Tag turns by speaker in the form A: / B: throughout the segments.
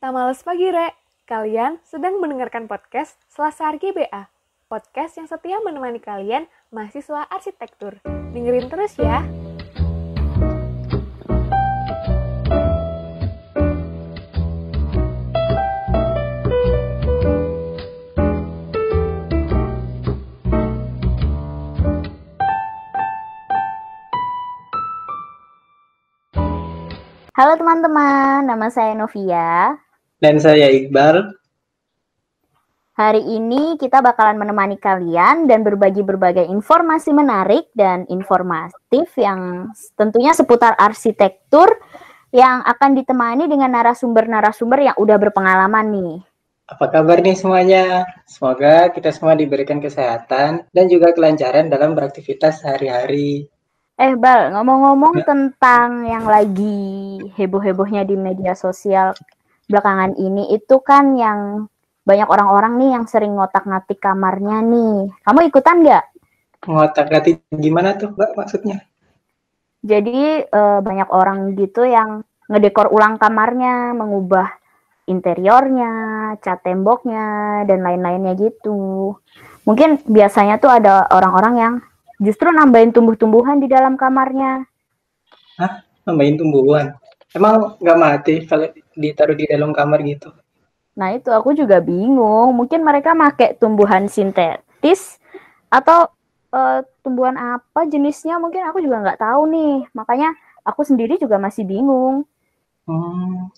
A: Tak males pagi, Rek. Kalian sedang mendengarkan podcast Selasar GBA. Podcast yang setia menemani kalian, mahasiswa arsitektur. Dengerin terus ya.
B: Halo teman-teman, nama saya Novia.
C: Dan saya Iqbal.
B: Hari ini kita bakalan menemani kalian dan berbagi berbagai informasi menarik dan informatif yang tentunya seputar arsitektur yang akan ditemani dengan narasumber-narasumber yang udah berpengalaman nih.
C: Apa kabar nih semuanya? Semoga kita semua diberikan kesehatan dan juga kelancaran dalam beraktivitas sehari-hari.
B: Bal, ngomong-ngomong tentang yang lagi heboh-hebohnya di media sosial belakangan ini, itu kan yang banyak orang-orang nih yang sering ngotak-ngatik kamarnya nih. Kamu ikutan nggak?
C: Ngotak-ngatik gimana tuh, Mbak, maksudnya?
B: Jadi banyak orang gitu yang ngedekor ulang kamarnya, mengubah interiornya, cat temboknya, dan lain-lainnya gitu. Mungkin biasanya tuh ada orang-orang yang justru nambahin tumbuh-tumbuhan di dalam kamarnya.
C: Hah? Nambahin tumbuhan? Emang nggak mati kalau ditaruh di dalam kamar gitu?
B: Nah itu aku juga bingung. Mungkin mereka pakai tumbuhan sintetis atau tumbuhan apa jenisnya, mungkin aku juga nggak tahu nih. Makanya aku sendiri juga masih bingung.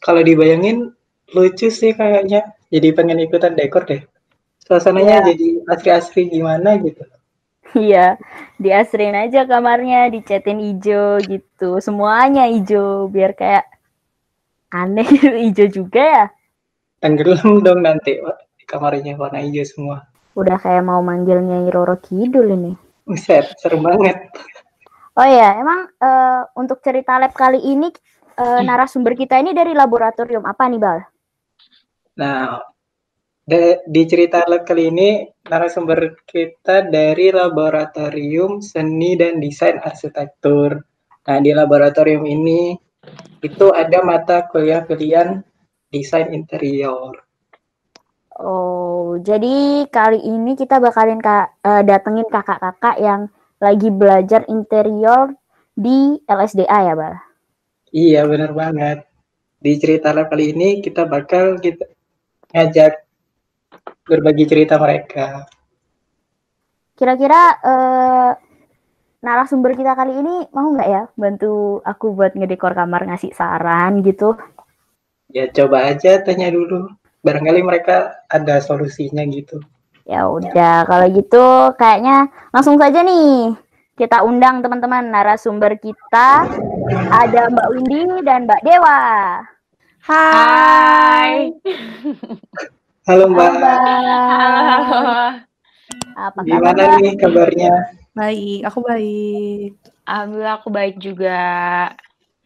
C: Kalau dibayangin lucu sih kayaknya. Jadi pengen ikutan dekor deh. Suasananya
B: Ya.
C: jadi asri-asri gimana gitu.
B: Iya, diasrin aja kamarnya, dicetin hijau gitu. Semuanya hijau, biar kayak aneh hijau juga ya.
C: Tenggelam dong nanti di kamarnya warna hijau semua.
B: Udah kayak mau manggil Nyai Roro Kidul ini.
C: Buset, serem banget.
B: Oh ya, emang untuk cerita lab kali ini narasumber kita ini dari laboratorium apa nih, Bal?
C: Nah, di cerita lab kali ini narasumber kita dari Laboratorium Seni dan Desain Arsitektur. Nah, di laboratorium ini itu ada mata kuliah pilihan desain interior.
B: Oh, jadi kali ini kita bakalin datengin kakak-kakak yang lagi belajar interior di LSDA ya, Bal?
C: Iya, benar banget. Di cerita lab kali ini kita bakal ngajak berbagi cerita mereka.
B: Kira-kira narasumber kita kali ini mau nggak ya bantu aku buat ngedekor kamar, ngasih saran gitu?
C: Ya, coba aja tanya dulu. Barangkali mereka ada solusinya gitu.
B: Ya udah, kalau gitu kayaknya langsung saja nih kita undang teman-teman narasumber kita. Ada Mbak Windy dan Mbak Dewa.
D: Hai.
C: Halo Mbak.
D: Halo.
B: Apa kabar,
C: Gimana
B: Mbak?
C: nih kabarnya?
D: Baik, aku baik. Alhamdulillah aku baik juga.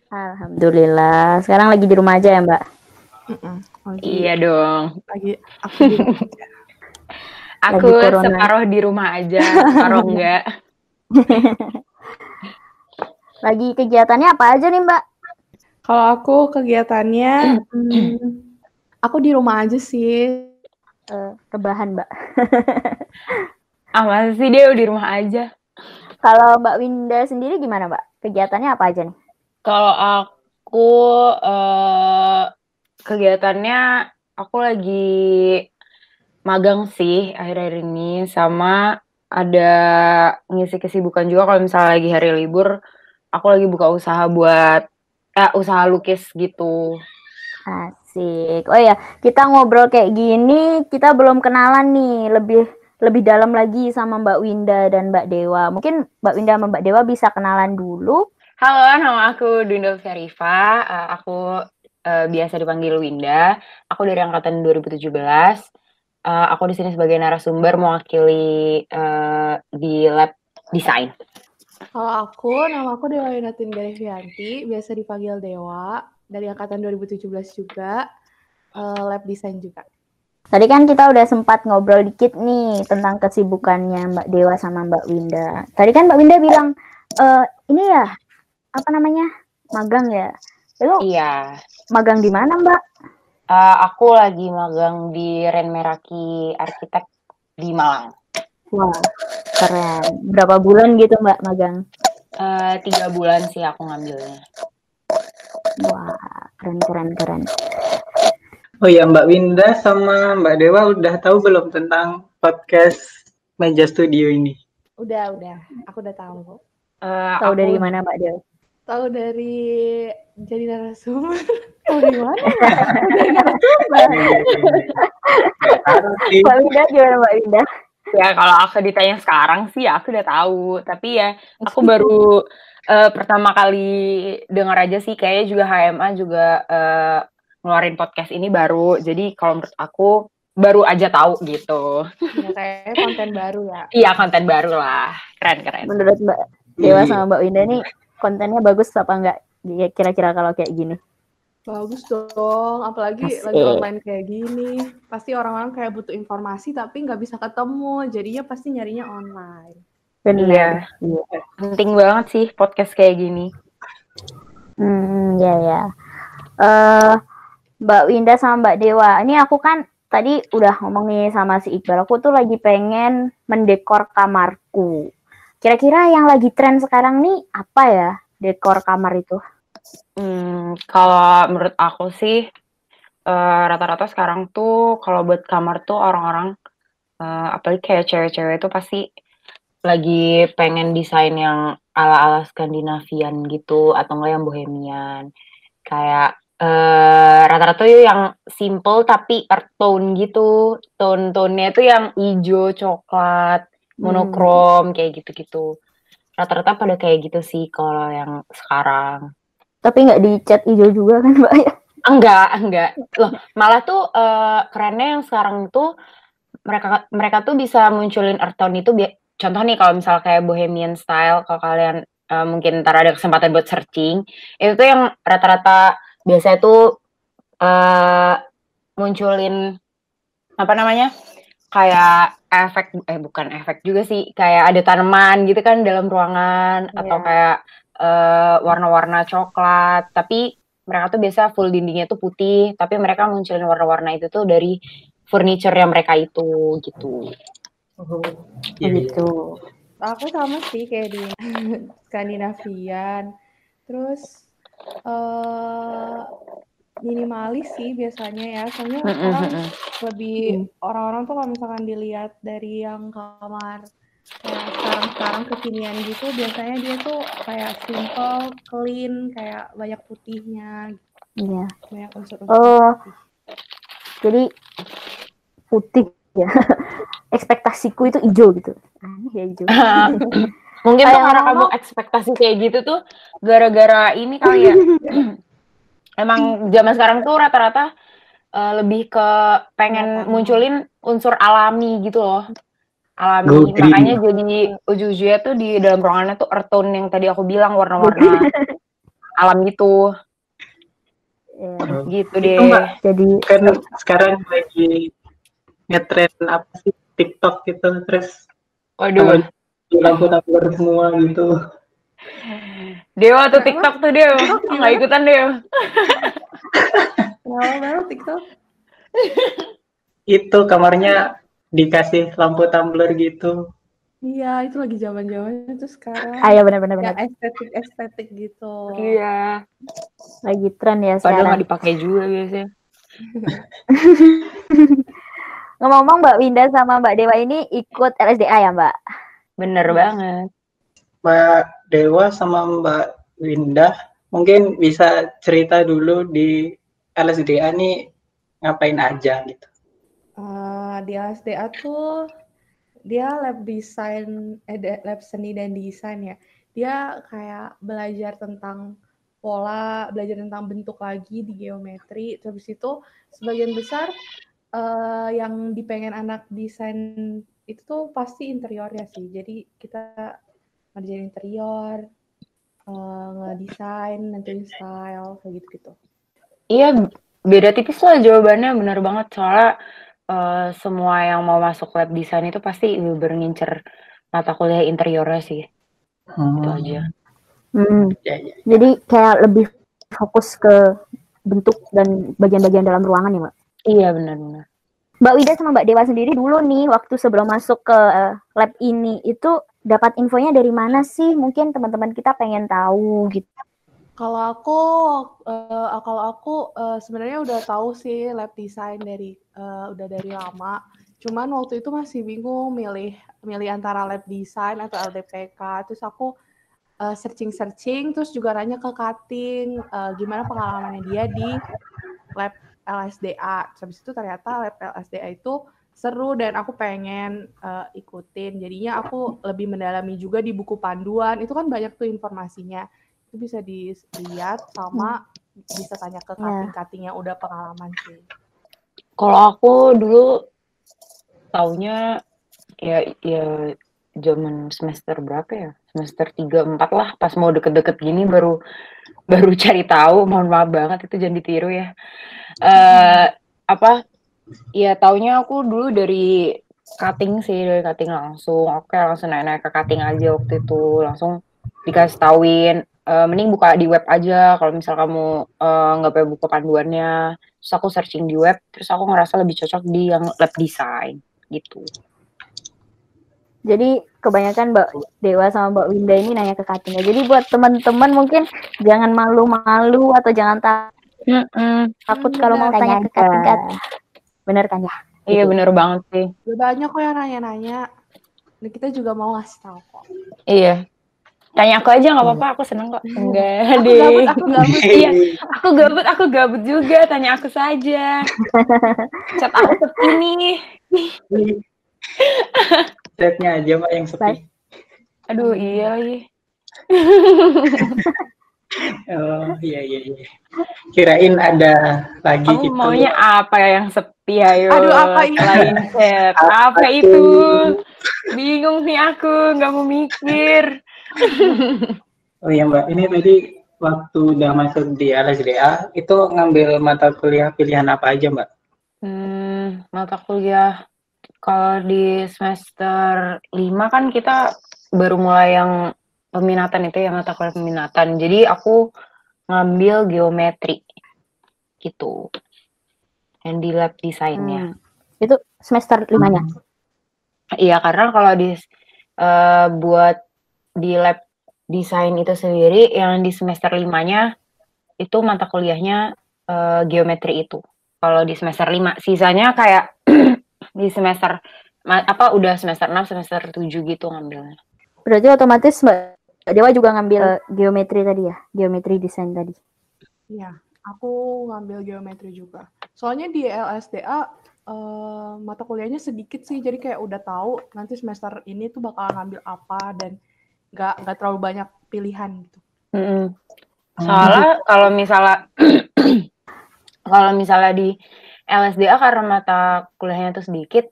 B: Alhamdulillah. Sekarang lagi di rumah aja ya, Mbak?
D: Iya dong.
E: Aku di rumah aja.
D: Aku separuh di rumah aja, separuh enggak.
B: Lagi kegiatannya apa aja nih, Mbak?
E: Kalau aku kegiatannya, aku di rumah aja sih.
B: Rebahan, Mbak.
D: Masa sih dia di rumah aja.
B: Kalau Mbak Winda sendiri gimana, Mbak? Kegiatannya apa aja nih?
D: Kalau aku kegiatannya aku lagi magang sih akhir-akhir ini, sama ada ngisi kesibukan juga kalau misalnya lagi hari libur. Aku lagi buka usaha buat usaha lukis gitu.
B: Asik. Oh ya, kita ngobrol kayak gini, kita belum kenalan nih, lebih dalam lagi sama Mbak Winda dan Mbak Dewa. Mungkin Mbak Winda sama Mbak Dewa bisa kenalan dulu.
D: Halo, nama aku Dinda Verifa. Aku biasa dipanggil Winda. Aku dari angkatan 2017. Aku di sini sebagai narasumber mewakili di lab desain.
E: Kalau nama aku Dewa Yunatin Garevianti, biasa dipanggil Dewa, dari angkatan 2017 juga, lab desain juga.
B: Tadi kan kita udah sempat ngobrol dikit nih tentang kesibukannya Mbak Dewa sama Mbak Winda. Tadi kan Mbak Winda bilang, ini ya, apa namanya, magang ya? Lalu
D: iya.
B: Magang di mana, Mbak?
D: Aku lagi magang di Ren Meraki Arsitek di Malang.
B: Wah, keren. Berapa bulan gitu Mbak magang?
D: 3 bulan sih aku ngambilnya.
B: Wah, keren.
C: Oh ya, Mbak Winda sama Mbak Dewa udah tahu belum tentang podcast Meja Studio ini?
E: Udah, aku udah tahu.
B: Tahu dari mana Mbak Del?
E: Tahu dari jadi narasumber. Tahu dari mana? Dari narasumber.
B: Mbak Winda gimana Mbak Winda?
D: Ya kalau aku ditanya sekarang sih aku udah tahu, tapi ya aku baru pertama kali dengar aja sih, kayaknya juga HMA juga ngeluarin podcast ini baru, jadi kalau menurut aku baru aja tahu gitu.
E: Ya, kayaknya konten baru ya.
D: Iya, konten baru lah, keren.
B: Menurut Mbak Dewa sama Mbak Winda nih kontennya bagus apa enggak? Kira-kira kalau kayak gini?
E: Bagus dong, apalagi lagi online kayak gini. Pasti orang-orang kayak butuh informasi tapi nggak bisa ketemu, jadinya pasti nyarinya online.
B: Benar.
D: Iya. Penting banget sih podcast kayak gini.
B: Ya. Mbak Winda sama Mbak Dewa, ini aku kan tadi udah ngomong nih sama si Iqbal, aku tuh lagi pengen mendekor kamarku. Kira-kira yang lagi tren sekarang nih apa ya dekor kamar itu?
D: Kalau menurut aku sih rata-rata sekarang tuh kalau buat kamar tuh orang-orang apalagi kayak cewek-cewek itu pasti lagi pengen desain yang ala-ala Skandinavian gitu atau enggak yang bohemian. Kayak rata-rata tuh yang simple tapi earth tone gitu. Tone-tonenya tuh yang hijau, coklat, monokrom kayak gitu-gitu. Rata-rata pada kayak gitu sih kalau yang sekarang.
B: Tapi nggak dicat hijau juga kan Mbak ya?
D: Enggak. Loh, malah tuh kerennya yang sekarang tuh mereka tuh bisa munculin earth tone itu contoh nih kalau misal kayak bohemian style, kalau kalian mungkin ntar ada kesempatan buat searching, itu tuh yang rata-rata biasanya tuh munculin apa namanya? Kayak bukan efek juga sih, kayak ada tanaman gitu kan dalam ruangan atau kayak warna-warna coklat, tapi mereka tuh biasa full dindingnya tuh putih, tapi mereka munculin warna-warna itu tuh dari furniture yang mereka itu gitu.
B: Gitu.
E: Aku sama sih kayak di Skandinavian. Terus minimalis sih biasanya ya. Soalnya sekarang lebih orang-orang tuh kalau misalkan dilihat dari yang kamar kayak sekarang kekinian gitu, biasanya dia tuh kayak simple, clean, kayak banyak putihnya.
B: Iya.
E: Banyak unsur-unsur putih.
B: Jadi putih ya. Ekspektasiku itu hijau gitu. Aneh ya hijau.
D: Mungkin tuh karena kamu ekspektasi kayak gitu tuh gara-gara ini kali ya. Emang zaman sekarang tuh rata-rata lebih ke pengen munculin unsur alami gitu loh. Alami, makanya jadi ujung-ujungnya tuh di dalam ruangannya tuh earth tone yang tadi aku bilang, warna-warna alam gitu. Gitu deh.
C: Mbak, jadi kan sekarang lagi ngetren apa sih TikTok gitu, terus lampu-lampu semua gitu.
D: Dewa tuh TikTok tuh Dewa, nggak ikutan Dewa.
E: Kenapa baru TikTok?
C: Itu kamarnya dikasih lampu tumbler gitu.
E: Iya, itu lagi zaman-zamannya tuh sekarang.
B: Iya benar.
E: Ya estetik gitu.
B: Iya. Lagi tren ya
D: sekarang.
B: sekarang.
D: Padahal nggak dipakai juga biasanya.
B: Ngomong-ngomong Mbak Winda sama Mbak Dewa ini ikut LSDA ya Mbak?
D: Bener banget.
C: Mbak Dewa sama Mbak Winda mungkin bisa cerita dulu di LSDA nih ngapain aja gitu.
E: Di LSDA tuh dia lab desain, lab seni dan desain ya. Dia kayak belajar tentang pola, belajar tentang bentuk lagi di geometri. Terus itu sebagian besar yang dipengen anak desain itu tuh pasti interiornya sih. Jadi kita ngerjain interior, ngedesain, nentuin style, kayak gitu-gitu.
D: Iya, beda tipis lah jawabannya, benar banget. Soalnya semua yang mau masuk lab desain itu pasti ngincer mata kuliah interiornya sih. Itu aja.
B: Jadi kayak lebih fokus ke bentuk dan bagian-bagian dalam ruangan ya, Mbak?
D: Iya, benar-benar.
B: Mbak Wida sama Mbak Dewa sendiri dulu nih, waktu sebelum masuk ke lab ini, itu dapat infonya dari mana sih? Mungkin teman-teman kita pengen tahu gitu.
E: Kalau aku sebenarnya udah tahu sih lab design udah dari lama. Cuman waktu itu masih bingung milih antara lab design atau LDPK. Terus aku searching, terus juga nanya ke Kating gimana pengalamannya dia di lab LSDA. Terus habis itu ternyata lab LSDA itu seru dan aku pengen ikutin. Jadinya aku lebih mendalami juga di buku panduan. Itu kan banyak tuh informasinya. Itu bisa dilihat sama bisa tanya ke kating-kating yang udah pengalaman sih.
D: Kalau aku dulu taunya ya zaman semester berapa ya? Semester 3-4 lah, pas mau deket-deket gini baru cari tahu. Mohon maaf banget, itu jangan ditiru ya. Ya taunya aku dulu dari cutting langsung. Oke, langsung naik ke cutting aja waktu itu. Langsung dikasih tauin, mending buka di web aja kalau misal kamu nggak pengen buka panduannya. Terus aku searching di web, terus aku ngerasa lebih cocok di yang lab design gitu.
B: Jadi kebanyakan Mbak Dewa sama Mbak Winda ini nanya ke cutting. Jadi buat teman-teman mungkin jangan malu-malu atau jangan takut kalau mau tanya ke cutting. Bener kan ya?
D: Iya, bener banget sih.
E: Banyak kok yang nanya-nanya. Dan kita juga mau ngasih tahu kok.
D: Iya. Tanya aku aja nggak apa-apa, aku seneng kok. Enggak
E: deh. Aku gabut.
D: Iya, aku gabut juga. Tanya aku saja. Chat aku sepi nih.
C: Chatnya aja Mbak yang sepi.
D: Aduh, iya lagi.
C: Oh iya. Kirain ada lagi
D: kamu
C: gitu.
D: Maunya apa yang sepi, ayo?
E: Aduh, apa ini?
D: Selain chat, apa itu? Bingung nih aku, nggak mau mikir.
C: Oh iya Mbak, ini tadi waktu udah masuk di LSDA, itu ngambil mata kuliah pilihan apa aja Mbak?
D: Mata kuliah, kalau di semester 5 kan kita baru mulai yang peminatan itu ya, mata kuliah peminatan. Jadi aku ngambil geometri gitu. Yang di lab desainnya.
B: Itu semester 5-nya?
D: Iya, karena kalau buat di lab desain itu sendiri, yang di semester 5-nya itu mata kuliahnya geometri itu. Kalau di semester 5, sisanya kayak di semester udah semester 6, semester 7 gitu ngambilnya.
B: Berarti otomatis Mbak Dewa juga ngambil geometri tadi ya? Geometri desain tadi?
E: Iya, aku ngambil geometri juga. Soalnya di LSDA mata kuliahnya sedikit sih, jadi kayak udah tahu nanti semester ini tuh bakal ngambil apa dan nggak terlalu banyak pilihan gitu.
D: Soalnya kalau misalnya di LSDA karena mata kuliahnya tuh sedikit,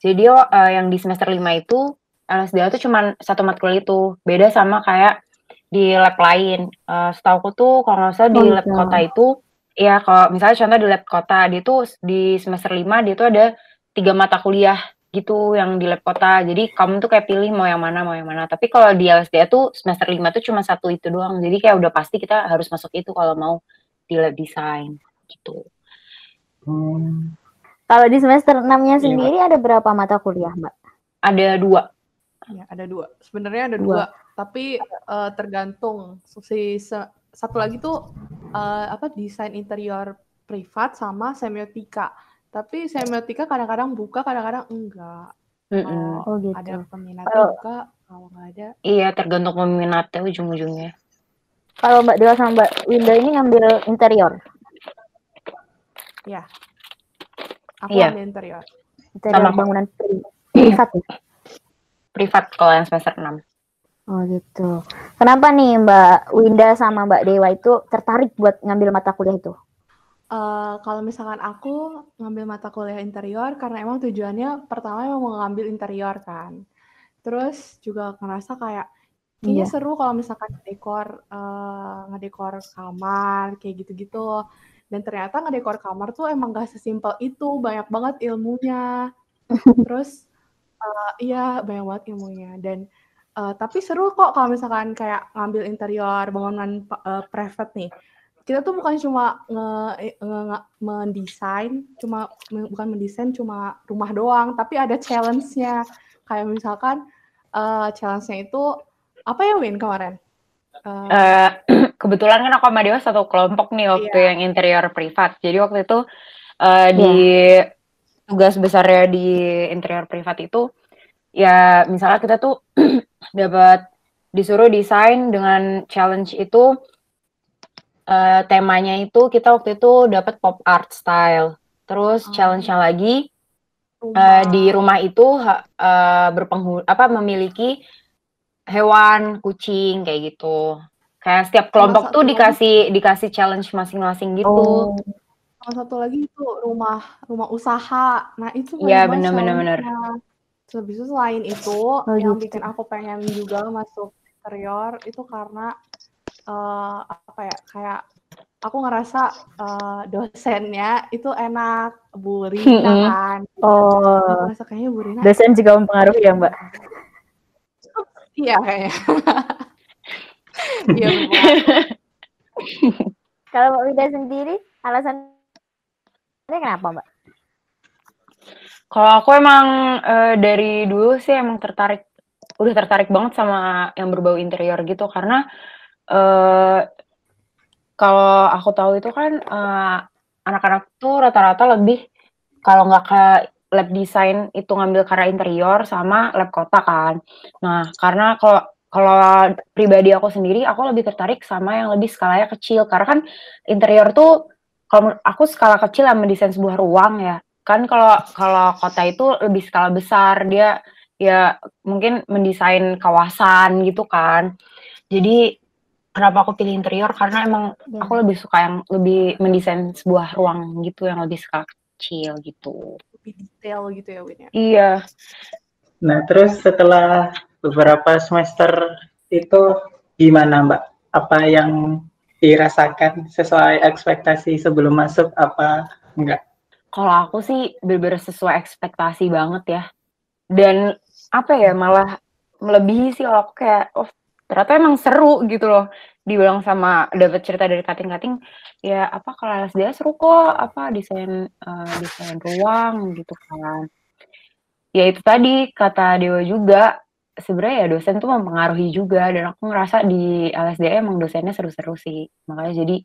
D: jadi yang di semester 5 itu LSDA tuh cuma satu matkul itu, beda sama kayak di lab lain. Setauku tuh kalau nggak salah di lab kota itu, ya kalau misalnya contoh di lab kota, dia tuh di semester 5 dia tuh ada 3 mata kuliah gitu yang di lab kota. Jadi kamu tuh kayak pilih mau yang mana. Tapi kalau di LSDA tuh semester 5 tuh cuma satu itu doang. Jadi kayak udah pasti kita harus masuk itu kalau mau di lab design gitu.
B: Kalau di semester 6-nya sendiri ada berapa mata kuliah, Mbak?
D: Ada 2.
E: Ya, ada 2. Sebenarnya ada 2, tapi tergantung. Satu lagi tuh desain interior privat sama semiotika. Tapi semiotika kadang-kadang buka, kadang-kadang enggak.
B: Gitu.
E: Ada peminatnya buka, kalau nggak ada.
D: Iya, tergantung peminatnya ujung-ujungnya.
B: Kalau Mbak Dewa sama Mbak Winda ini ngambil interior?
E: Ya. Aku ambil interior.
B: Interior bangunan privat ya?
D: Privat kalau yang semester 6.
B: Oh gitu. Kenapa nih Mbak Winda sama Mbak Dewa itu tertarik buat ngambil mata kuliah itu?
E: Kalau misalkan aku ngambil mata kuliah interior karena emang tujuannya pertama emang mau ngambil interior kan. Terus juga ngerasa kayak kayaknya seru kalau misalkan ngedekor kamar kayak gitu-gitu. Dan ternyata ngedekor kamar tuh emang gak sesimpel itu, banyak banget ilmunya. Terus iya banyak banget ilmunya dan tapi seru kok kalau misalkan kayak ngambil interior bangunan private nih. kita tuh bukan cuma mendesain, bukan mendesain cuma rumah doang, tapi ada challenge-nya. Kayak misalkan challenge-nya itu apa ya Win kemarin?
D: Kebetulan kan aku sama Dewa satu kelompok nih waktu yang interior privat. Jadi waktu itu di tugas besarnya di interior privat itu ya misalnya kita tuh dapat disuruh desain dengan challenge itu temanya itu kita waktu itu dapat pop art style. Terus challenge-nya lagi di rumah itu memiliki hewan, kucing kayak gitu. Kayak setiap kelompok tuh dikasih challenge masing-masing gitu.
E: Sama satu lagi itu rumah usaha. Nah, itu
D: Iya, benar.
E: Habis itu selain itu yang bikin aku pengen juga masuk interior itu karena kayak aku ngerasa dosennya itu enak, Bu Rina kan. Aku ngerasa kayaknya Bu Rina
B: dosen juga mempengaruhi ya Mbak?
E: Iya kayaknya. Iya berpengaruh.
B: Kalau Mbak Wida sendiri alasannya kenapa Mbak?
D: Kalau aku emang dari dulu sih emang udah tertarik banget sama yang berbau interior gitu karena kalau aku tahu itu kan anak-anak tuh rata-rata lebih kalau nggak ke lab design itu ngambil karya interior sama lab kota kan. Nah karena kalau pribadi aku sendiri aku lebih tertarik sama yang lebih skalanya kecil karena kan interior tuh kalau aku skala kecil yang mendesain sebuah ruang ya. Kan kalau kota itu lebih skala besar, dia ya mungkin mendesain kawasan gitu kan. Jadi kenapa aku pilih interior karena emang aku lebih suka yang lebih mendesain sebuah ruang gitu yang lebih skala kecil gitu.
E: Lebih detail gitu ya Win ya.
D: Iya.
C: Nah, terus setelah beberapa semester itu gimana Mbak? Apa yang dirasakan sesuai ekspektasi sebelum masuk apa enggak?
D: Kalau aku sih bener-bener sesuai ekspektasi banget ya. Dan apa ya, malah melebihi sih kalau aku kayak, oh ternyata emang seru gitu loh. Dibilang sama dapat cerita dari kating-kating, ya apa kalau LSDA seru kok, apa desain ruang gitu kan. Ya itu tadi kata Dewa juga, sebenarnya ya dosen tuh mempengaruhi juga dan aku ngerasa di LSDA emang dosennya seru-seru sih. Makanya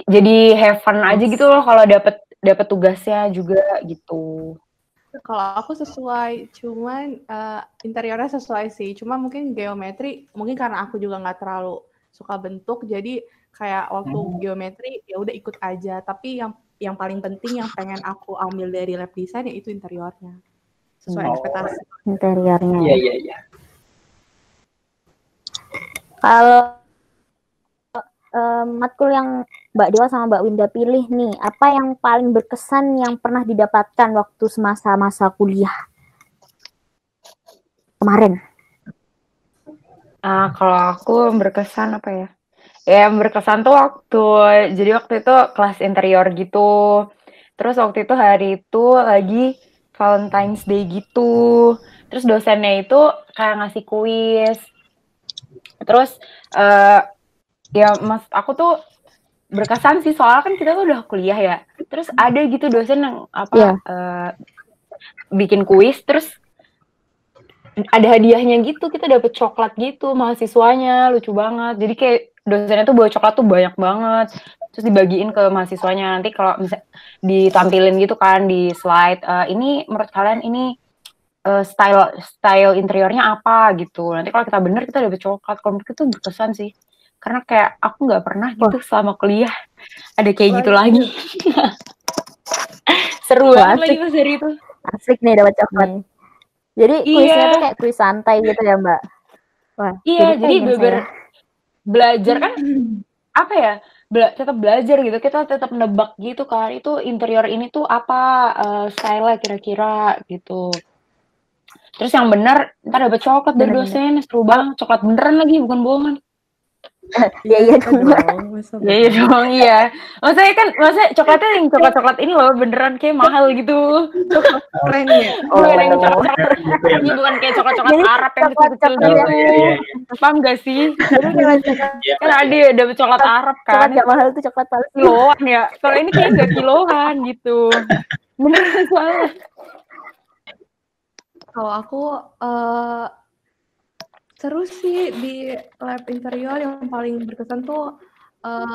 D: jadi have fun aja gitu loh kalau dapat tugasnya juga gitu.
E: Kalau aku sesuai, cuman interiornya sesuai sih. Cuma mungkin geometri, mungkin karena aku juga nggak terlalu suka bentuk, jadi kayak waktu geometri ya udah ikut aja. Tapi yang paling penting yang pengen aku ambil dari lab design yaitu interiornya. Sesuai ekspektasi.
B: Interiornya.
C: Iya.
B: Kalau matkul yang Mbak Dewa sama Mbak Winda pilih nih, apa yang paling berkesan yang pernah didapatkan waktu semasa-masa kuliah kemarin?
D: Kalau aku berkesan apa ya? Ya yang berkesan tuh jadi waktu itu kelas interior gitu. Terus waktu itu hari itu lagi Valentine's Day gitu. Terus dosennya itu kayak ngasih kuis. Terus ya aku tuh berkesan sih soalnya kan kita tuh udah kuliah ya. Terus ada gitu dosen yang bikin kuis terus ada hadiahnya gitu, kita dapet coklat gitu mahasiswanya, lucu banget. Jadi kayak dosennya tuh bawa coklat tuh banyak banget. Terus dibagiin ke mahasiswanya, nanti kalau bisa ditampilin gitu kan di slide, ini menurut kalian ini style interiornya apa gitu. Nanti kalau kita bener kita dapet coklat. Kalau menurut itu berkesan sih. Karena kayak aku nggak pernah gitu selama kuliah ada kayak gitu lagi. Seru banget lagi pas hari itu.
B: Asik nih dapat coklat. Jadi kuisnya tuh kayak kuis santai gitu ya Mbak?
D: Wah, iya, jadi belajar kan apa ya? Tetap belajar gitu, kita tetap nebak gitu kan. Itu interior ini tuh apa style-nya kira-kira gitu. Terus yang benar ntar dapat coklat dari dosen, seru banget. Coklat beneran lagi, bukan bohongan.
B: Iya
E: Iya
B: dong.
E: dong, masa
D: Iya
E: bohong.
D: dong, iya. Maksudnya coklatnya yang coklat-coklat ini loh, beneran kayak mahal gitu.
E: Keren ya.
D: Bukan yang
B: Oh.
D: coklat-coklat,
C: gitu ya,
D: iya
C: Mbak.
D: bukan kayak coklat-coklat
B: Jadi
D: Arab yang kecil-kecil
B: coklat-coklat
C: Oh,
D: gitu.
C: iya, iya.
D: Paham gak sih?
B: Jadi coklat-coklat
C: Iya,
D: Kan
C: Mbak.
D: ada coklat Arab
B: coklat
D: kan,
B: gak mahal tuh coklat palsu.
D: kiloan ya. Kalau ini kayak nggak kiloan gitu. Beneran soalnya.
E: Kalau aku seru sih di lab interior, yang paling berkesan tuh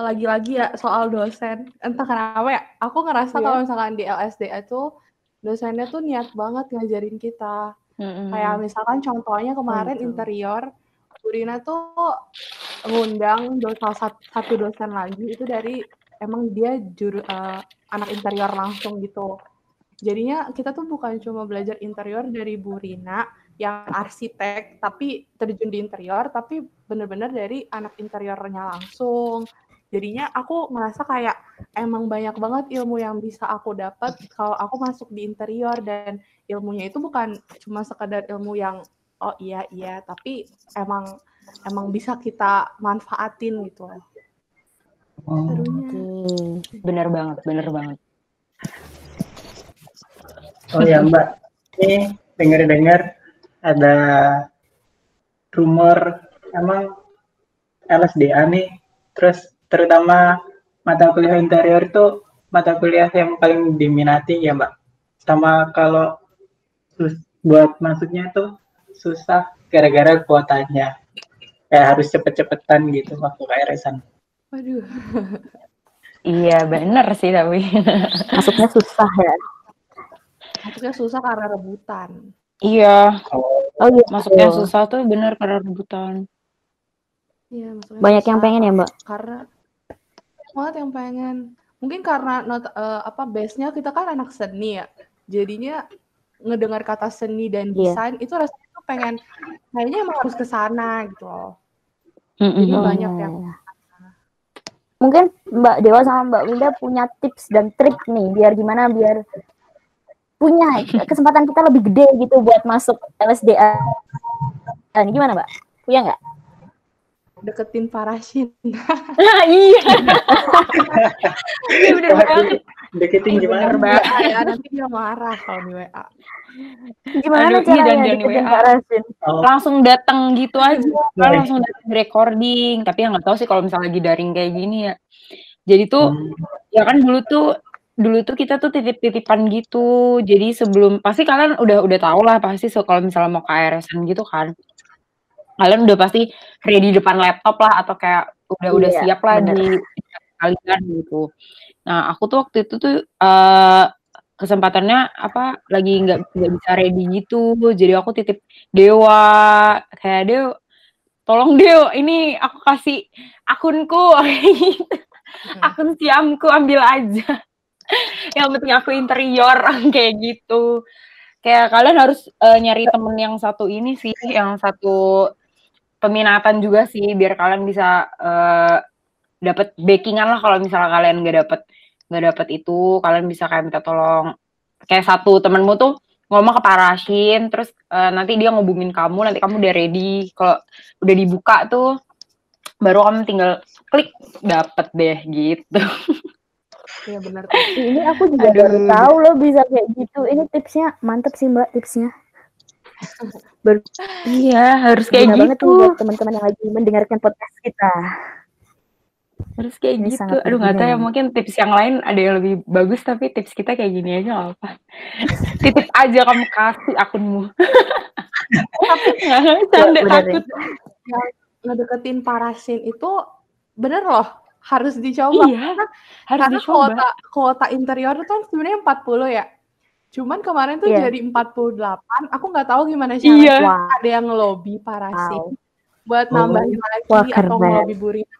E: lagi-lagi ya soal dosen. Entah kenapa ya, aku ngerasa
B: Iya.
E: kalau misalkan di LSDA tuh dosennya tuh niat banget ngajarin kita. Kayak misalkan contohnya kemarin
B: gitu.
E: interior, Bu Rina tuh ngundang satu dosen lagi, itu dari emang dia anak interior langsung gitu. Jadinya kita tuh bukan cuma belajar interior dari Bu Rina yang arsitek tapi terjun di interior, tapi bener-bener dari anak interiornya langsung. Jadinya aku ngerasa kayak emang banyak banget ilmu yang bisa aku dapat kalau aku masuk di interior, dan ilmunya itu bukan cuma sekedar ilmu yang oh iya tapi emang bisa kita manfaatin gitu loh.
C: Oh,
E: Serunya.
D: Bener banget.
C: oh ya, Mbak. Ini dengar-dengar ada rumor emang LSDA nih, terus terutama mata kuliah interior itu mata kuliah yang paling diminati ya, Mbak. Sama kalau buat masuknya tuh susah gara-gara kuotanya. Kayak harus cepet-cepetan gitu waktu KRS-an.
E: Waduh.
D: Iya bener sih tapi.
B: Masuknya susah ya.
E: Masuknya susah karena rebutan.
D: Iya,
B: Oh iya.
D: masuknya susah tuh bener karena rebutan.
E: Iya, masuknya
B: Banyak
E: susah
B: yang pengen ya, Mbak?
E: karena banget yang pengen. Mungkin karena base-nya kita kan anak seni ya. Jadinya ngedengar kata seni dan desain itu rasanya tuh pengen, kayaknya emang harus ke sana gitu loh. Jadi banyak yang
B: Mungkin Mbak Dewa sama Mbak Winda punya tips dan trik nih biar gimana biar punya kesempatan kita lebih gede gitu buat masuk LSDA. Ini gimana, Mbak? Punya nggak?
E: deketin Parasin.
D: Nah, iya. Iya bener banget.
C: Deketin gimana?
D: Bener banget.
E: Ya, nanti dia marah kalau di WA.
B: Gimana
D: Aduh, iya,
B: caranya
D: jangan di
B: deketin
D: WA.
B: Pak Rasin?
C: Oh,
D: Langsung datang gitu aja.
C: Boleh.
D: Langsung datang recording. Tapi ya nggak tahu sih kalau misalnya lagi daring kayak gini ya. Jadi tuh ya kan dulu tuh kita tuh titip-titipan gitu. Jadi sebelum pasti kalian udah tahu lah pasti kalau misalnya mau KRS-an gitu kan. Kalian udah pasti ready depan laptop lah atau kayak udah
B: Iya,
D: siap lah
B: bener.
D: di kalian gitu. Nah, aku tuh waktu itu tuh kesempatannya lagi nggak bisa ready gitu. Jadi aku titip Dewa, kayak Dew, tolong Dew, ini aku kasih akunku, akun siamku ambil aja. Yang penting aku interior kayak gitu. Kayak kalian harus nyari temen yang satu ini sih, yang satu peminatan juga sih, biar kalian bisa dapat backingan lah. Kalau misalnya kalian nggak dapet itu, kalian bisa kayak minta tolong kayak satu temenmu tuh ngomong ke Parasin, terus nanti dia ngubungin kamu, nanti kamu udah ready, kalau udah dibuka tuh baru kamu tinggal klik dapet deh gitu.
E: Iya benar.
B: Ini aku juga baru tahu loh bisa kayak gitu. Ini tipsnya mantep sih, Mbak, tipsnya.
D: Iya, harus kayak
B: Guna banget nih
D: gitu.
B: buat teman-teman yang lagi mendengarkan podcast kita.
D: Harus kayak
B: Ini
D: gitu.
B: sangat
D: Aduh nggak tahu ya,
B: berguna.
D: mungkin tips yang lain ada yang lebih bagus, tapi tips kita kayak gini aja nggak apa. Titip aja kamu kasih akunmu. Canda
B: Bener
D: takut.
E: Yang ngedeketin Parasin itu bener loh, harus dicoba.
D: Iya, harus
E: Karena
D: dicoba.
E: kuota interior itu kan sebenarnya 40 ya. Cuman kemarin tuh jadi 48. Aku nggak tahu gimana caranya.
D: Iya.
E: Ada yang ngelobi Parasin buat nambahin lagi
B: Wah,
E: atau
B: keren.
E: ngelobi Bu Rina.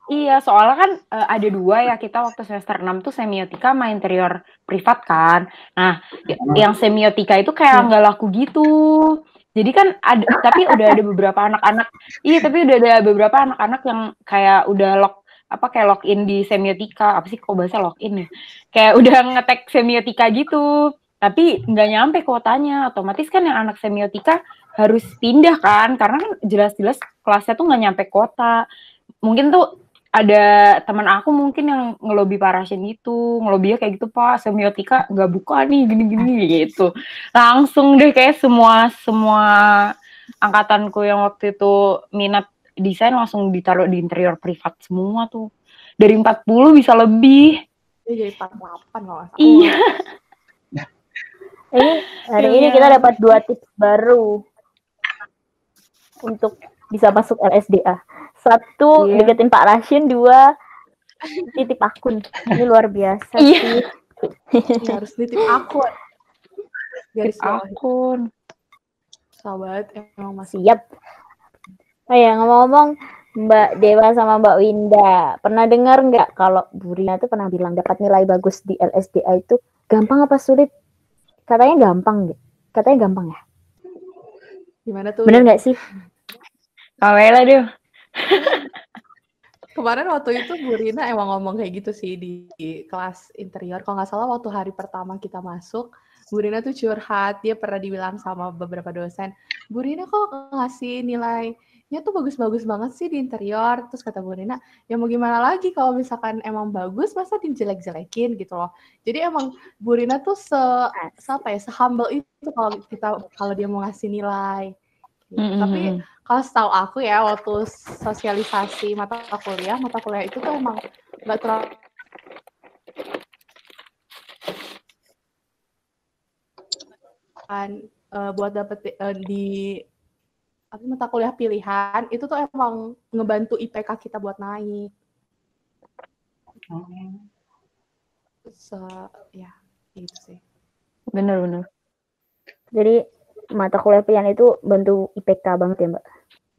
D: Iya, soalnya kan ada dua ya, kita waktu semester 6 tuh semiotika sama interior privat kan. Nah, yang semiotika itu kayak nggak laku gitu. Jadi kan ada, tapi udah ada beberapa anak-anak, tapi udah ada beberapa anak-anak yang kayak udah kayak login di semiotika, apa sih kok bahasa login ya? Kayak udah ngetek semiotika gitu, tapi nggak nyampe kuotanya. Otomatis kan yang anak semiotika harus pindah kan, karena kan jelas-jelas kelasnya tuh nggak nyampe kuota. mungkin tuh ada teman aku mungkin yang ngelobi Parasin gitu, ngelobinya kayak gitu, Pak, semiotika nggak buka nih, gini-gini gitu. Langsung deh kayak semua angkatanku yang waktu itu minat desain langsung ditaruh di interior privat semua tuh. Dari 40 bisa lebih.
E: Dia jadi 48 kalau nggak salah.
D: Iya.
B: Ini hari ini kita dapat 2 tips baru untuk bisa masuk LSDA. 1, deketin Pak Rashin. 2, titip akun. Ini luar biasa sih.
E: Ya, harus nitip akun. Garis bawah.
D: Akun.
E: Sahabat emang masih.
B: Siap. Oh ya, ngomong-ngomong, Mbak Dewa sama Mbak Winda, pernah dengar nggak kalau Bu Rina tuh pernah bilang dapat nilai bagus di LSDA itu gampang apa sulit? Katanya gampang, katanya gampang ya.
E: Gimana tuh?
B: Bener nggak sih?
D: Kawela deh.
E: Kemarin waktu itu Bu Rina emang ngomong kayak gitu sih di kelas interior. Kalau nggak salah waktu hari pertama kita masuk, Bu Rina tuh curhat. Dia pernah dibilang sama beberapa dosen, Bu Rina kok ngasih nilainya tuh bagus-bagus banget sih di interior. Terus kata Bu Rina, ya mau gimana lagi kalau misalkan emang bagus, masa dijelek-jelekin gitu loh. Jadi emang Bu Rina tuh se-humble itu kalau dia mau ngasih nilai. Gitu. Tapi kalau setahu aku ya, waktu sosialisasi mata kuliah itu tuh emang nggak terlalu buat dapet di mata kuliah pilihan itu tuh emang ngebantu IPK kita buat naik. Ya gitu sih.
D: Bener.
B: Jadi mata kuliah pilihan itu bantu IPK banget ya, Mbak?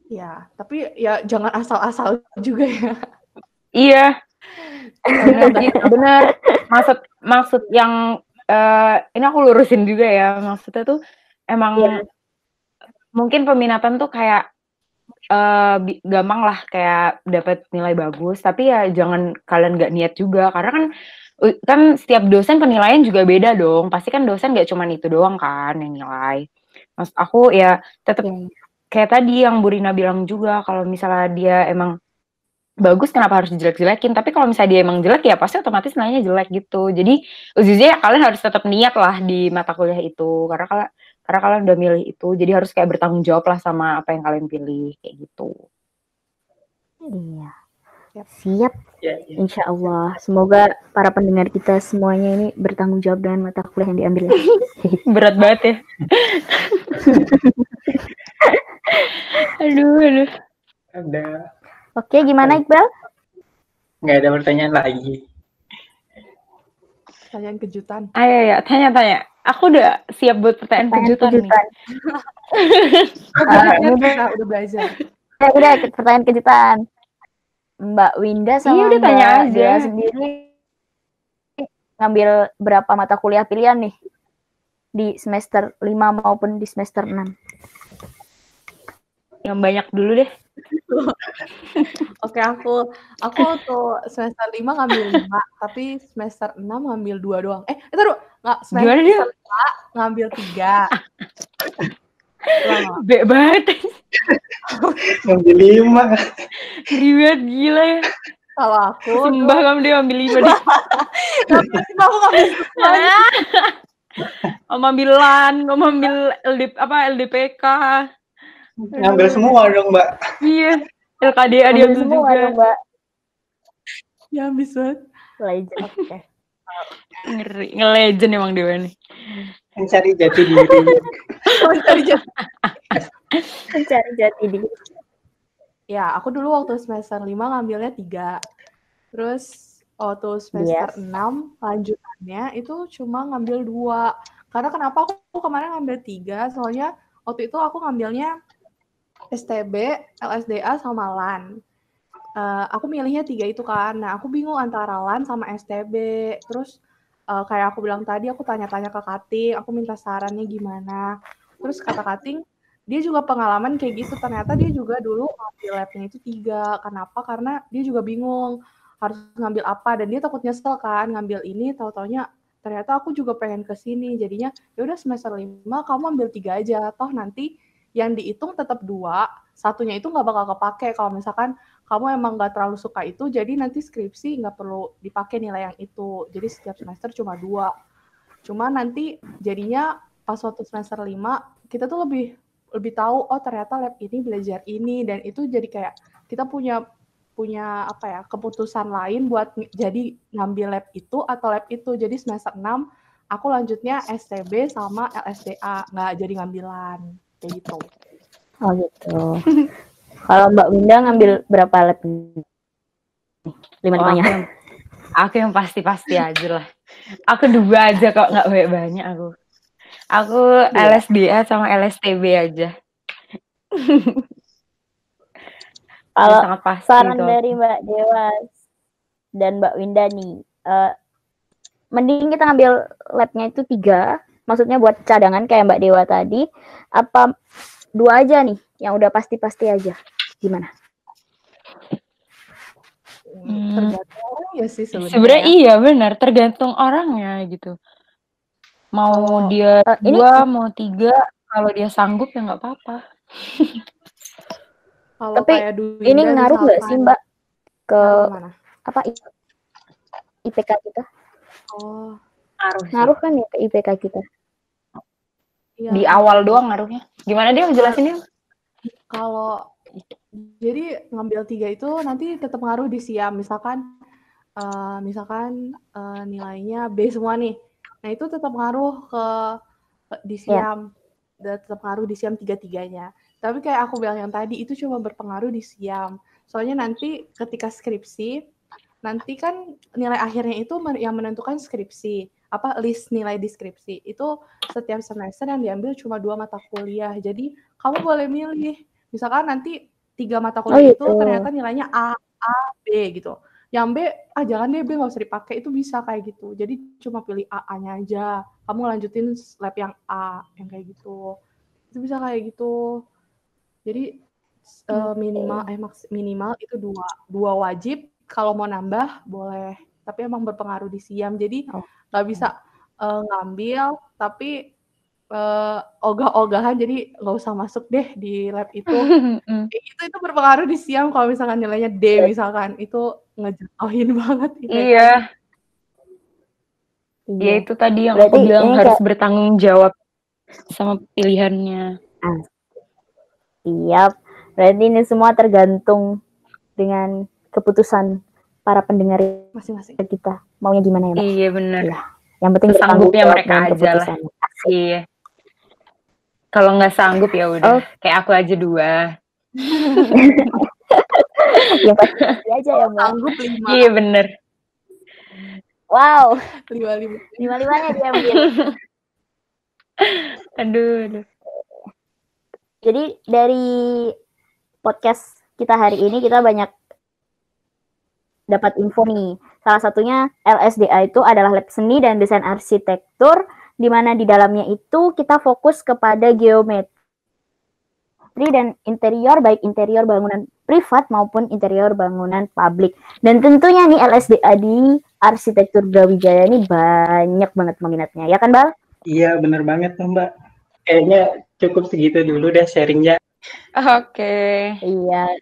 E: Ya, tapi ya jangan asal-asal juga ya.
D: Iya. Bener. Maksud yang ini aku lurusin juga ya. Maksudnya tuh emang mungkin peminatan tuh kayak gampang lah kayak dapat nilai bagus, tapi ya jangan kalian nggak niat juga, karena kan setiap dosen penilaian juga beda dong. Pasti kan dosen nggak cuma itu doang kan yang nilai. Maksud aku ya tetap kayak tadi yang Bu Rina bilang juga, kalau misalnya dia emang bagus kenapa harus dijelek-jelekin, tapi kalau misalnya dia emang jelek ya pasti otomatis nilainya jelek gitu. Jadi ujungnya kalian harus tetap niat lah di mata kuliah itu, karena kalian udah milih itu, jadi harus kayak bertanggung jawab lah sama apa yang kalian pilih kayak gitu.
B: Iya. Siap. Insya Allah. Semoga para pendengar kita semuanya ini bertanggung jawab dengan mata kuliah yang diambil.
D: Berat banget ya. Aduh.
C: Ada.
B: Oke, gimana Iqbal?
C: Nggak ada pertanyaan lagi.
E: Pertanyaan kejutan.
D: Ayo ya, tanya-tanya. Aku udah siap buat pertanyaan kejutan nih.
E: Udah belajar.
B: Udah pertanyaan kejutan. Mbak Winda sama
D: udah tanya
B: Mbak
D: aja.
B: Dea sendiri ngambil berapa mata kuliah pilihan nih di semester 5 maupun di semester 6?
D: Yang banyak dulu deh.
E: Oke, aku tuh semester 5 ngambil 5, tapi semester 6 ngambil 2 doang. Taruh, nggak, semester 5 ngambil 3.
D: Bek banget.
C: Ngambil 5.
D: Ribet gila ya.
E: Kalau aku
D: Sembah kamu dia ambil 5 deh.
E: Aku ngambil 5.
D: Om ambil LAN, Om ambil LDPK.
C: Ngambil semua dong, Mbak.
D: Iya. LKDA dia ambil
B: semua
D: juga.
B: dong, Mbak.
E: Ya habis banget.
B: Legend. Oke.
D: Ngeri, nge-legend emang Dewa nih.
C: Mencari jati diri.
B: Mencari jati diri.
E: Ya, aku dulu waktu semester 5 ngambilnya 3. Terus waktu semester 6 lanjutannya itu cuma ngambil 2. Karena kenapa aku kemarin ngambil 3? Soalnya waktu itu aku ngambilnya STB, LSDA, sama LAN. Aku milihnya 3 itu kan. Nah, aku bingung antara LAN sama STB. Terus kayak aku bilang tadi, aku tanya-tanya ke Kating, aku minta sarannya gimana. Terus kata Kating, dia juga pengalaman kayak gitu. Ternyata dia juga dulu ngambil labnya itu 3. Kenapa? Karena dia juga bingung harus ngambil apa. Dan dia takut nyesel kan ngambil ini, tahu-taunya ternyata aku juga pengen ke sini. Jadinya ya udah semester 5 kamu ambil 3 aja. Toh nanti yang dihitung tetap 2, satunya itu nggak bakal kepake kalau misalkan kamu emang nggak terlalu suka itu, jadi nanti skripsi nggak perlu dipakai nilai yang itu. Jadi setiap semester cuma 2. Cuma nanti jadinya pas waktu semester 5 kita tuh lebih tahu, oh ternyata lab ini belajar ini, dan itu jadi kayak kita punya apa ya, keputusan lain buat jadi ngambil lab itu atau lab itu. Jadi semester 6 aku lanjutnya STB sama LSDA, nggak jadi ngambilan kayak gitu.
B: Oh gitu. Kalau Mbak Winda ngambil berapa lab? 5-5-nya.
D: Aku yang pasti-pasti aja lah. Aku 2 aja kok, nggak banyak aku. Aku LSDA sama LSTB aja.
B: Kalau
D: sangat pasti
B: saran
D: itu.
B: dari Mbak Dewa dan Mbak Winda nih, mending kita ngambil labnya itu 3, maksudnya buat cadangan kayak Mbak Dewa tadi, apa 2 aja nih yang udah pasti-pasti aja? Gimana?
E: Tergantung orang ya sih
D: Sebenarnya iya benar, tergantung orangnya gitu. Mau dia 2, mau 3, kalau dia sanggup ya nggak apa-apa.
E: Kalau
B: tapi
E: kayak
B: ini ngaruh nggak sih Mbak ke apa IPK kita?
E: Oh,
B: ngaruh kan ya ke IPK kita?
E: Iya.
D: Di awal doang ngaruhnya. Gimana dia jelasinnya?
E: Kalau jadi ngambil 3 itu nanti tetap ngaruh di SIAM. Misalkan nilainya B semua nih. Nah, itu tetap ngaruh ke di SIAM. Tetap ngaruh di SIAM 3-3-nya. Tapi kayak aku bilang yang tadi, itu cuma berpengaruh di SIAM. Soalnya nanti ketika skripsi, nanti kan nilai akhirnya itu yang menentukan skripsi. List nilai di skripsi. Itu setiap semester yang diambil cuma 2 mata kuliah. Jadi, kamu boleh milih. Misalkan nanti 3 mata kuliah itu ternyata nilainya A, B gitu. Yang B, jangan deh, B nggak usah dipakai, itu bisa kayak gitu. Jadi cuma pilih A-nya aja. Kamu lanjutin lab yang A, yang kayak gitu. Itu bisa kayak gitu. Jadi minimal itu 2 wajib. Kalau mau nambah boleh. Tapi emang berpengaruh di SIAM. Jadi nggak bisa ngambil, tapi ogah-ogahan, jadi nggak usah masuk deh di lab itu. Itu berpengaruh di SIAM. Kalau misalkan nilainya D misalkan, itu ngejatuhin banget
D: Iya. Ya itu tadi yang aku bilang, harus bertanggung jawab sama pilihannya.
B: Siap. Berarti ini semua tergantung dengan keputusan para pendengar
E: masing-masing
B: kita. Maunya gimana ya, Mbak?
D: Iya benar.
B: Iya. Yang penting
D: sanggupnya mereka aja lah. Iya. Kalau nggak sanggup ya udah. Kayak aku aja 2.
B: Ya pasti aja ya, Mbak.
E: Sanggup 5.
D: Iya bener.
B: Wow.
E: 5-5-nya
B: diambil.
D: Aduh.
B: Jadi dari podcast kita hari ini kita banyak dapat info nih. Salah satunya LSDA itu adalah lab seni dan desain arsitektur, di mana di dalamnya itu kita fokus kepada geometri dan interior, baik interior bangunan privat maupun interior bangunan publik. Dan tentunya nih LSDA di arsitektur Brawijaya ini banyak banget peminatnya, ya kan, Bal?
C: Iya, bener banget Mbak. Kayaknya cukup segitu dulu deh sharingnya.
D: Oke.
B: Iya.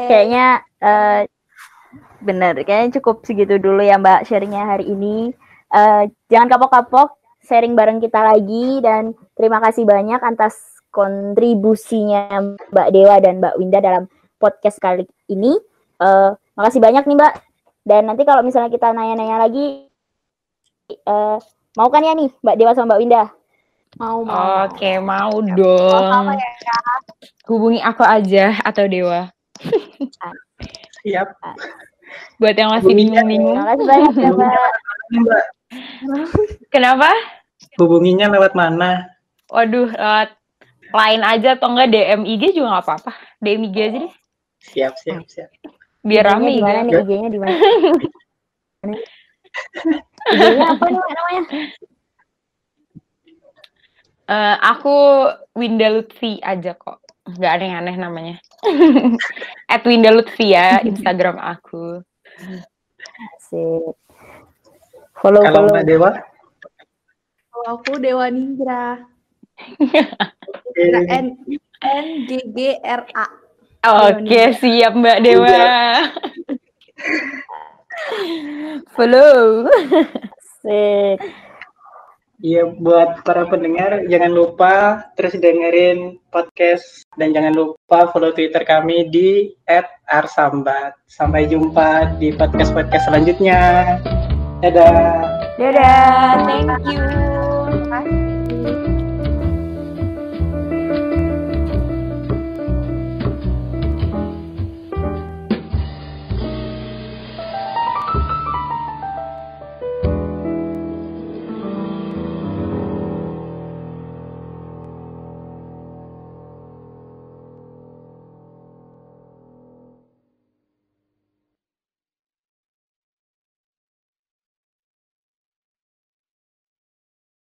B: Kayaknya bener, kayaknya cukup segitu dulu ya Mbak sharingnya hari ini. Jangan kapok-kapok sharing bareng kita lagi, dan terima kasih banyak atas kontribusinya Mbak Dewa dan Mbak Winda dalam podcast kali ini. Makasih banyak nih Mbak. Dan nanti kalau misalnya kita nanya-nanya lagi, mau kan ya nih Mbak Dewa sama Mbak Winda?
E: Mau.
D: Oke, mau dong.
E: Sama ya.
D: Hubungi aku aja atau Dewa.
C: Siap.
D: Buat yang masih bingung-bingung.
B: Makasih banyak ya Mbak.
D: Kenapa?
C: Hubunginya lewat mana?
D: Waduh, lewat line aja atau enggak DM IG juga nggak apa-apa. DM IG aja deh.
C: Siap.
D: Biar rame
B: di mana nih IG-nya di mana? IG-nya apa nih namanya?
D: Aku Winda Lutfi aja kok. Nggak aneh-aneh namanya. @Winda Lutfi ya Instagram aku.
B: Asik. Follow.
C: Mbak Dewa?
E: Kalau aku Dewa Ningra. NGGRA.
D: Oke, siap Mbak Dewa. Follow.
B: Sik.
C: Iya, buat para pendengar jangan lupa terus dengerin podcast dan jangan lupa follow Twitter kami di @arsambat. Sampai jumpa di podcast-podcast selanjutnya. Dadah.
D: Dadah, thank you.